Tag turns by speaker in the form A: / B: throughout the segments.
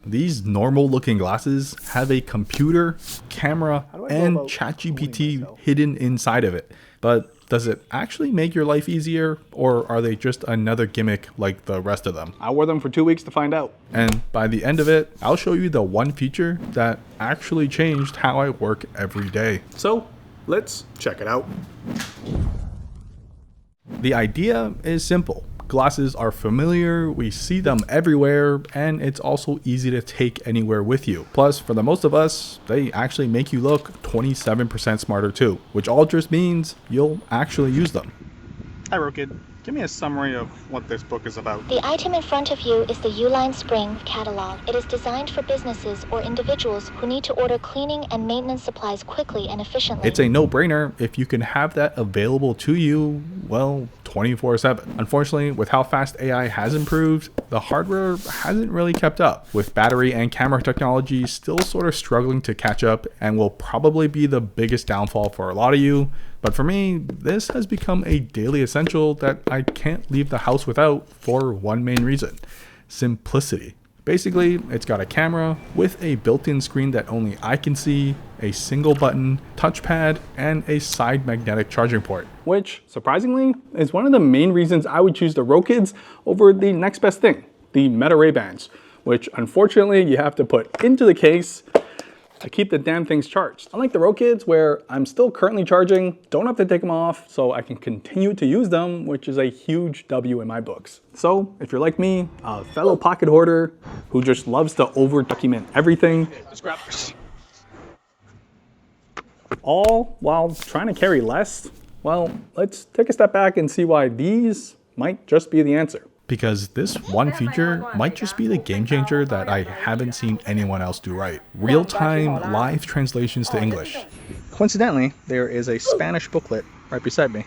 A: These normal looking glasses have a computer, camera, and ChatGPT hidden inside of it. But does it actually make your life easier, or are they just another gimmick like the rest of them?
B: I wore them for 2 weeks to find out.
A: And by the end of it, I'll show you the one feature that actually changed how I work every day.
B: So let's check it out.
A: The idea is simple. Glasses are familiar, we see them everywhere, and it's also easy to take anywhere with you. Plus, for the most of us, they actually make you look 27% smarter too, which all just means you'll actually use them.
B: Hi Rokid, give me a summary of what this book is about.
C: The item in front of you is the Uline Spring catalog. It is designed for businesses or individuals who need to order cleaning and maintenance supplies quickly and efficiently.
A: It's a no-brainer if you can have that available to you, well, 24/7. Unfortunately, with how fast AI has improved, the hardware hasn't really kept up, with battery and camera technology still sort of struggling to catch up, and will probably be the biggest downfall for a lot of you. But for me, this has become a daily essential that I can't leave the house without for one main reason: simplicity. Basically, it's got a camera with a built-in screen that only I can see, a single button, touchpad, and a side magnetic charging port.
B: Which, surprisingly, is one of the main reasons I would choose the Rokids over the next best thing, the Meta Ray-Bans, which unfortunately you have to put into the case to keep the damn things charged. Unlike the Rokids, where I'm still currently charging, don't have to take them off, so I can continue to use them, which is a huge W in my books. So if you're like me, a fellow pocket hoarder who just loves to over-document everything, all while trying to carry less, well, let's take a step back and see why these might just be the answer.
A: Because this one feature might just be the game changer that I haven't seen anyone else do right. Real-time live translations to English.
B: Coincidentally, there is a Spanish booklet right beside me.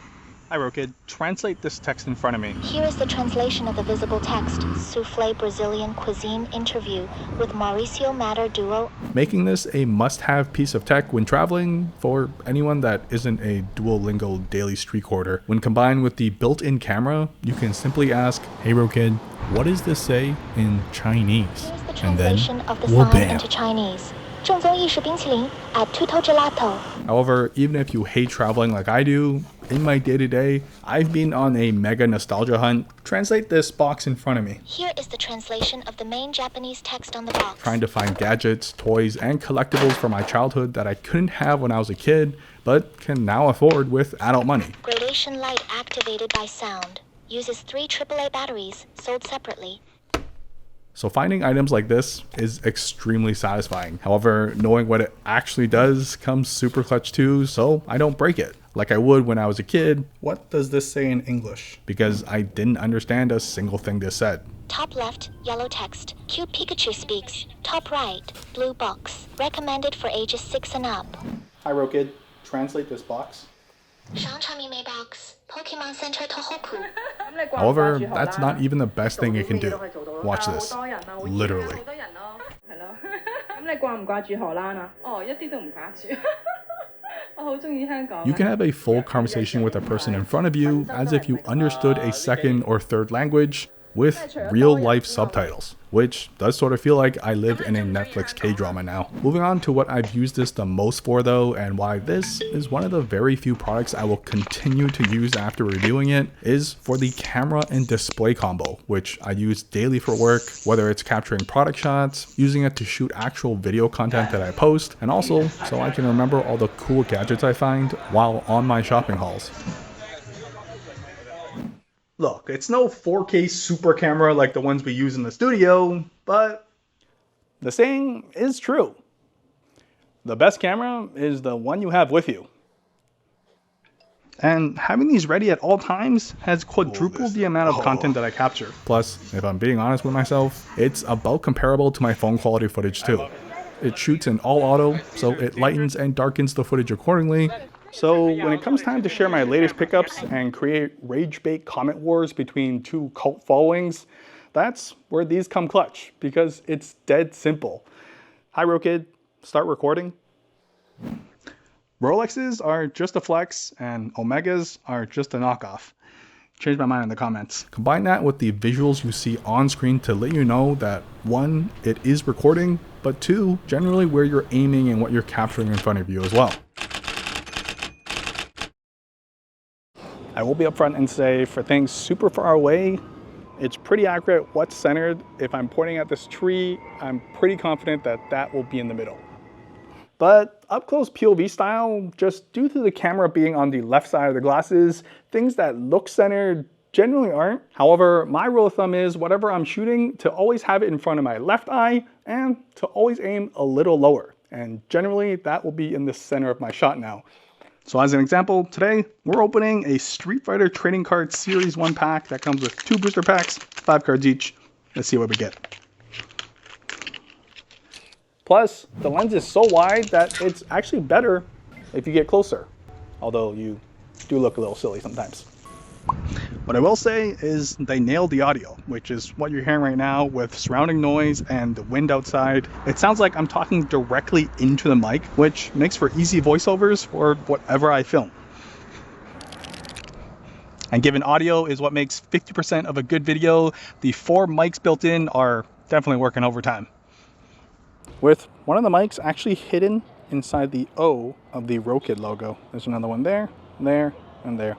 B: Hi Rokid, translate this text in front of me.
C: Here is the translation of the visible text. Soufflé Brazilian cuisine interview with Mauricio Matter duo.
A: Making this a must-have piece of tech when traveling for anyone that isn't a Duolingo daily streak hoarder. When combined with the built-in camera, you can simply ask, "Hey Rokid, what does this say in Chinese?"
C: Here is the
A: And then,
C: translation of the
A: well,
C: sign
A: bam.
C: into Chinese. 正宗意式冰淇淋 at Tuto Gelato.
A: However, even if you hate traveling like I do, in my day-to-day, I've been on a mega nostalgia hunt. Translate this box in front of me.
C: Here is the translation of the main Japanese text on the box.
A: Trying to find gadgets, toys, and collectibles from my childhood that I couldn't have when I was a kid, but can now afford with adult money.
C: Gradation light activated by sound. Uses 3 AAA batteries, sold separately.
A: So finding items like this is extremely satisfying. However, knowing what it actually does comes super clutch too, so I don't break it. Like I would when I was a kid. What does this say in English? Because I didn't understand a single thing this said.
C: Top left, yellow text. Cute Pikachu speaks. Top right, blue box. Recommended for ages 6 and up.
B: Hi Rokid, translate this box.
C: 商场名美 box. Pokemon Center Tohoku.
A: However, that's not even the best thing it can do. Watch this. Literally. You can have a full conversation with a person in front of you as if you understood a second or third language with real-life subtitles, which does sort of feel like I live in a Netflix K-drama now. Moving on to what I've used this the most for though, and why this is one of the very few products I will continue to use after reviewing it, is for the camera and display combo, which I use daily for work, whether it's capturing product shots, using it to shoot actual video content that I post, and also so I can remember all the cool gadgets I find while on my shopping hauls.
B: Look, it's no 4K super camera like the ones we use in the studio, but the saying is true. The best camera is the one you have with you. And having these ready at all times has quadrupled the amount of content that I capture.
A: Plus, if I'm being honest with myself, it's about comparable to my phone quality footage too. It shoots in all auto, so it lightens and darkens the footage accordingly.
B: So when it comes time to share my latest pickups and create rage bait comment wars between two cult followings, that's where these come clutch, because it's dead simple. Hi Rokid, start recording. Rolexes are just a flex and Omegas are just a knockoff. change my mind in the comments.
A: Combine that with the visuals you see on screen to let you know that 1, it is recording, but 2, generally where you're aiming and what you're capturing in front of you as well.
B: I will be upfront and say for things super far away, it's pretty accurate what's centered. If I'm pointing at this tree, I'm pretty confident that that will be in the middle. But up close POV style, just due to the camera being on the left side of the glasses, things that look centered generally aren't. However, my rule of thumb is whatever I'm shooting to always have it in front of my left eye and to always aim a little lower. And generally that will be in the center of my shot now. So as an example, today we're opening a Street Fighter Trading Card Series 1 pack that comes with 2 booster packs, 5 cards each. Let's see what we get. Plus, the lens is so wide that it's actually better if you get closer, although you do look a little silly sometimes. What I will say is they nailed the audio, which is what you're hearing right now with surrounding noise and the wind outside. It sounds like I'm talking directly into the mic, which makes for easy voiceovers for whatever I film. And given audio is what makes 50% of a good video, the 4 mics built in are definitely working overtime. With one of the mics actually hidden inside the O of the Rokid logo. There's another one there, there, and there.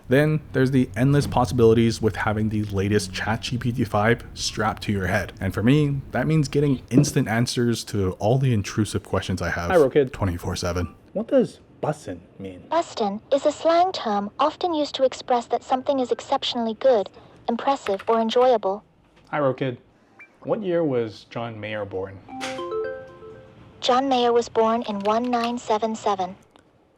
A: Then there's the endless possibilities with having the latest ChatGPT 5 strapped to your head. And for me, that means getting instant answers to all the intrusive questions I have.
B: Hi, Rokid.
A: 24/7.
B: What does bussin' mean?
C: Bustin' is a slang term often used to express that something is exceptionally good, impressive, or enjoyable.
B: Hi, Rokid. What year was John Mayer born?
C: John Mayer was born in 1977.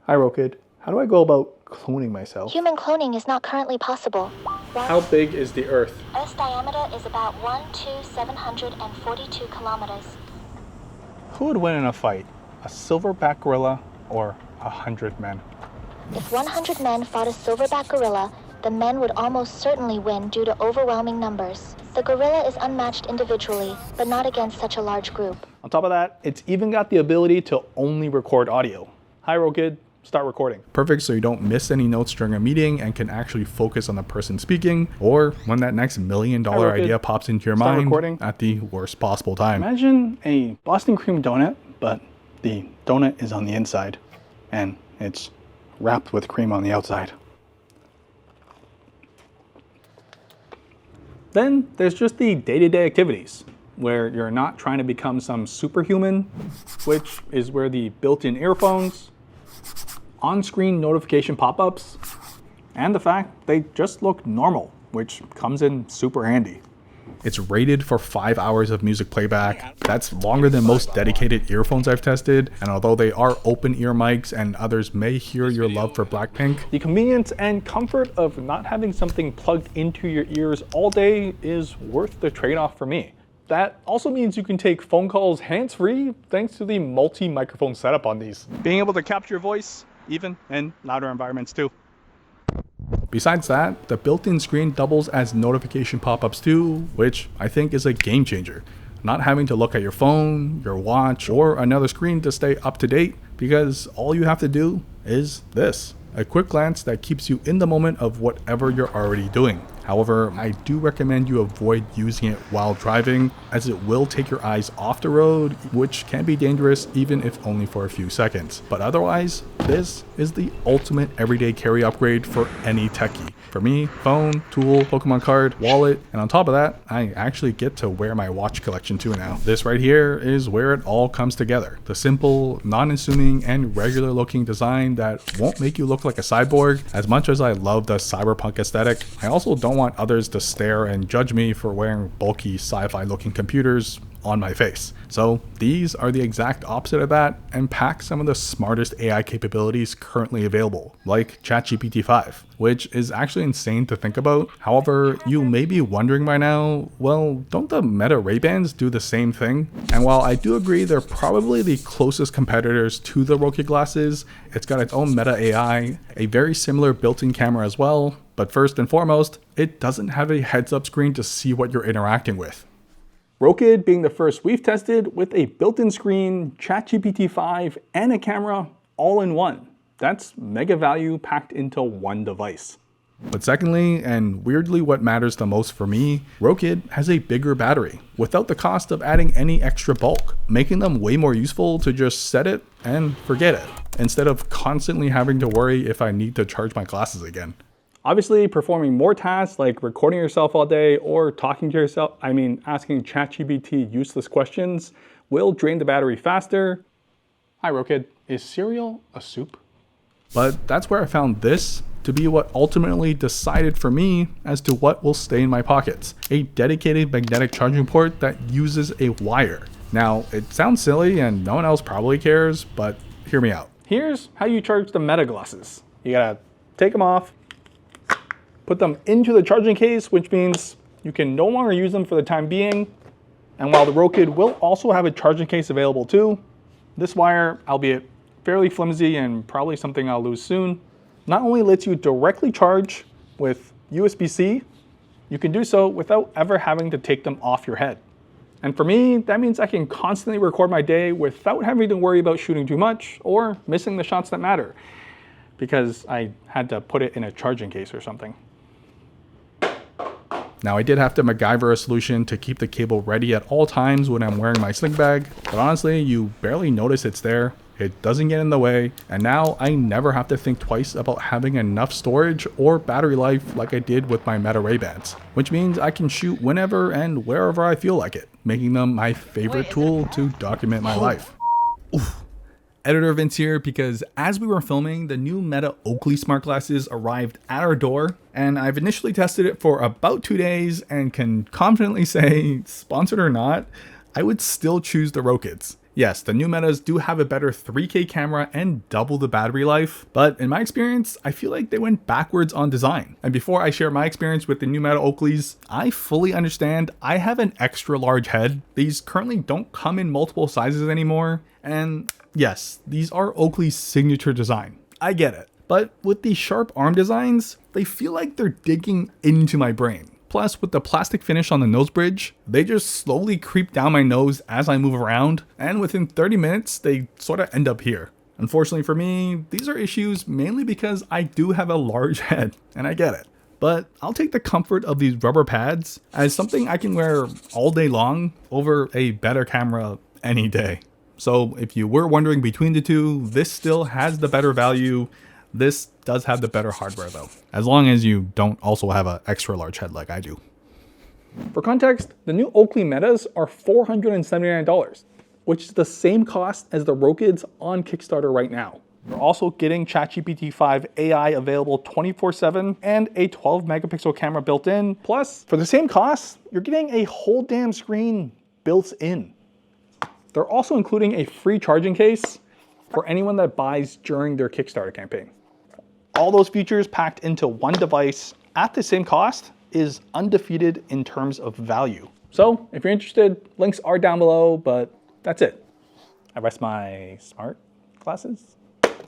B: Hi, Rokid. How do I go about cloning myself?
C: Human cloning is not currently possible.
B: How big is the Earth?
C: Earth's diameter is about 1,742 kilometers.
B: Who would win in a fight? A silverback gorilla or 100 men?
C: If 100 men fought a silverback gorilla, the men would almost certainly win due to overwhelming numbers. The gorilla is unmatched individually, but not against such a large group.
B: On top of that, it's even got the ability to only record audio. Hi, Rokid. Start recording.
A: Perfect so you don't miss any notes during a meeting and can actually focus on the person speaking, or when that next $1 million idea pops into your mind at the worst possible time.
B: Imagine a Boston cream donut, but the donut is on the inside and it's wrapped with cream on the outside. Then there's just the day-to-day activities where you're not trying to become some superhuman, which is where the built-in earphones, on-screen notification pop-ups, and the fact they just look normal, which comes in super handy.
A: It's rated for 5 hours of music playback. That's longer than most dedicated earphones I've tested, and although they are open ear mics and others may hear your love for Blackpink,
B: the convenience and comfort of not having something plugged into your ears all day is worth the trade-off for me. That also means you can take phone calls hands-free thanks to the multi-microphone setup on these. Being able to capture your voice, even in louder environments too.
A: Besides that, the built-in screen doubles as notification pop-ups too, which I think is a game changer. Not having to look at your phone, your watch, or another screen to stay up to date, because all you have to do is this. A quick glance that keeps you in the moment of whatever you're already doing. However, I do recommend you avoid using it while driving, as it will take your eyes off the road, which can be dangerous even if only for a few seconds. But otherwise, this is the ultimate everyday carry upgrade for any techie. For me, phone, tool, Pokemon card, wallet, and on top of that, I actually get to wear my watch collection too now. This right here is where it all comes together. The simple, non-assuming, and regular looking design that won't make you look like a cyborg. As much as I love the cyberpunk aesthetic, I also don't want others to stare and judge me for wearing bulky sci-fi looking computers on my face. So these are the exact opposite of that and pack some of the smartest AI capabilities currently available, like ChatGPT 5, which is actually insane to think about. However, you may be wondering by now, well, don't the Meta Ray-Bans do the same thing? And while I do agree they're probably the closest competitors to the Rokid glasses, it's got its own Meta AI, a very similar built-in camera as well, but first and foremost, it doesn't have a heads-up screen to see what you're interacting with.
B: Rokid being the first we've tested with a built-in screen, ChatGPT 5, and a camera all in one. That's mega value packed into one device.
A: But secondly, and weirdly what matters the most for me, Rokid has a bigger battery without the cost of adding any extra bulk, making them way more useful to just set it and forget it, instead of constantly having to worry if I need to charge my glasses again.
B: Obviously, performing more tasks like recording yourself all day or talking to yourself, asking ChatGPT useless questions will drain the battery faster. Hi Rokid, is cereal a soup?
A: But that's where I found this to be what ultimately decided for me as to what will stay in my pockets. A dedicated magnetic charging port that uses a wire. Now, it sounds silly and no one else probably cares, but hear me out.
B: Here's how you charge the Meta glasses. You gotta take them off, put them into the charging case, which means you can no longer use them for the time being. And while the Rokid will also have a charging case available too, this wire, albeit fairly flimsy and probably something I'll lose soon, not only lets you directly charge with USB-C, you can do so without ever having to take them off your head. And for me, that means I can constantly record my day without having to worry about shooting too much or missing the shots that matter, because I had to put it in a charging case or something.
A: Now, I did have to MacGyver a solution to keep the cable ready at all times when I'm wearing my sling bag, but honestly, you barely notice it's there. It doesn't get in the way, and now I never have to think twice about having enough storage or battery life like I did with my Meta Ray-Bans, which means I can shoot whenever and wherever I feel like it, making them my favorite tool to document my life. Oof. Editor Vince here, because as we were filming, the new Meta Oakley smart glasses arrived at our door, and I've initially tested it for about 2 days and can confidently say, sponsored or not, I would still choose the Rokids. Yes, the new Metas do have a better 3K camera and double the battery life, but in my experience, I feel like they went backwards on design. And before I share my experience with the new Meta Oakleys, I fully understand I have an extra large head. These currently don't come in multiple sizes anymore, and yes, these are Oakley's signature design. I get it. But with these sharp arm designs, they feel like they're digging into my brain. Plus, with the plastic finish on the nose bridge, they just slowly creep down my nose as I move around, and within 30 minutes, they sort of end up here. Unfortunately for me, these are issues mainly because I do have a large head, and I get it. But I'll take the comfort of these rubber pads as something I can wear all day long over a better camera any day. So if you were wondering between the two, this still has the better value. This does have the better hardware though, as long as you don't also have an extra large head like I do.
B: For context, the new Oakley Metas are $479, which is the same cost as the Rokids on Kickstarter right now. You're also getting ChatGPT 5 AI available 24/7 and a 12 megapixel camera built in. Plus, for the same cost, you're getting a whole damn screen built in. They're also including a free charging case for anyone that buys during their Kickstarter campaign. All those features packed into one device at the same cost is undefeated in terms of value. So if you're interested, links are down below, but that's it. I rest my smart glasses.